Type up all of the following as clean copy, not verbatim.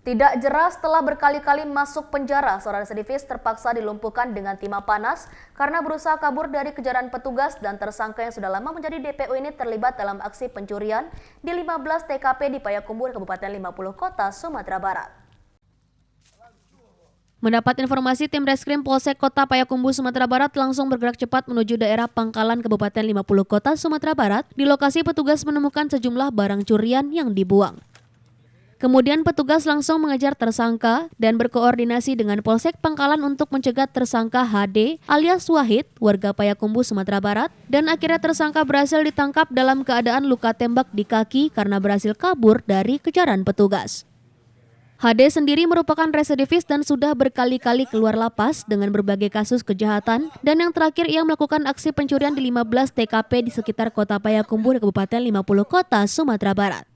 Tidak jera setelah berkali-kali masuk penjara, seorang residivis terpaksa dilumpuhkan dengan timah panas karena berusaha kabur dari kejaran petugas dan tersangka yang sudah lama menjadi DPO ini terlibat dalam aksi pencurian di 15 TKP di Payakumbuh, Kabupaten 50 Kota, Sumatera Barat. Mendapat informasi, tim Reskrim Polsek Kota Payakumbuh, Sumatera Barat langsung bergerak cepat menuju daerah Pangkalan Kabupaten 50 Kota, Sumatera Barat. Di lokasi petugas menemukan sejumlah barang curian yang dibuang. Kemudian petugas langsung mengejar tersangka dan berkoordinasi dengan Polsek Pangkalan untuk mencegat tersangka HD alias Wahid, warga Payakumbuh, Sumatera Barat, dan akhirnya tersangka berhasil ditangkap dalam keadaan luka tembak di kaki karena berhasil kabur dari kejaran petugas. HD sendiri merupakan residivis dan sudah berkali-kali keluar lapas dengan berbagai kasus kejahatan, dan yang terakhir ia melakukan aksi pencurian di 15 TKP di sekitar kota Payakumbuh, Kabupaten 50 Kota, Sumatera Barat.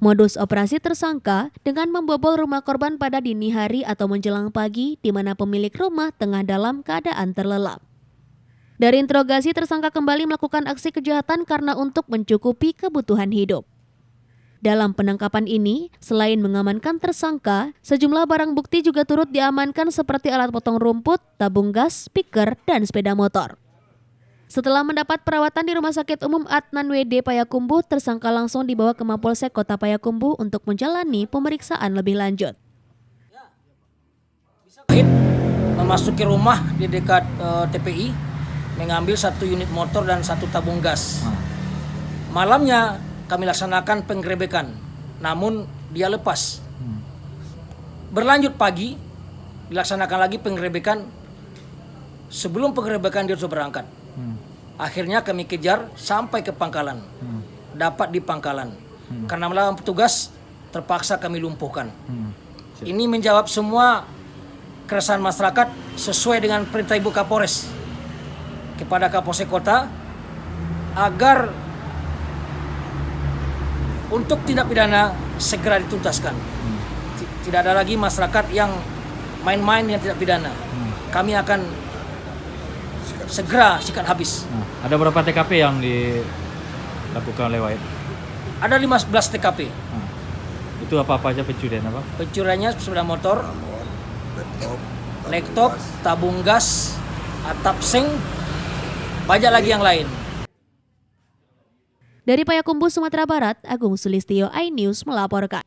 Modus operasi tersangka dengan membobol rumah korban pada dini hari atau menjelang pagi, di mana pemilik rumah tengah dalam keadaan terlelap. Dari interogasi, tersangka kembali melakukan aksi kejahatan karena untuk mencukupi kebutuhan hidup. Dalam penangkapan ini, selain mengamankan tersangka, sejumlah barang bukti juga turut diamankan seperti alat potong rumput, tabung gas, speaker, dan sepeda motor. Setelah mendapat perawatan di Rumah Sakit Umum Adnan WD Payakumbuh, tersangka langsung dibawa ke Mapolsek Kota Payakumbuh untuk menjalani pemeriksaan lebih lanjut. Memasuki rumah di dekat TPI, mengambil 1 unit motor dan 1 tabung gas. Malamnya kami laksanakan penggerebekan, namun dia lepas. Berlanjut pagi, dilaksanakan lagi penggerebekan. Sebelum penggerebekan dia sudah berangkat. Akhirnya kami kejar sampai ke Pangkalan. Dapat di Pangkalan. Karena melawan petugas, terpaksa kami lumpuhkan. Ini menjawab semua keresahan masyarakat sesuai dengan perintah Ibu Kapolres kepada Kapolsek Kota agar untuk tindak pidana segera dituntaskan. Tidak ada lagi masyarakat yang main-main yang tidak pidana. Kami akan segera sikat habis. Ada berapa TKP yang dilakukan oleh Wahid? Ada 15 TKP. Itu apa-apa aja pencurian apa? Pencuriannya sepeda motor, laptop, tabung gas, atap seng, banyak lagi yang lain. Dari Payakumbuh, Sumatera Barat, Agung Sulistyo, iNews melaporkan.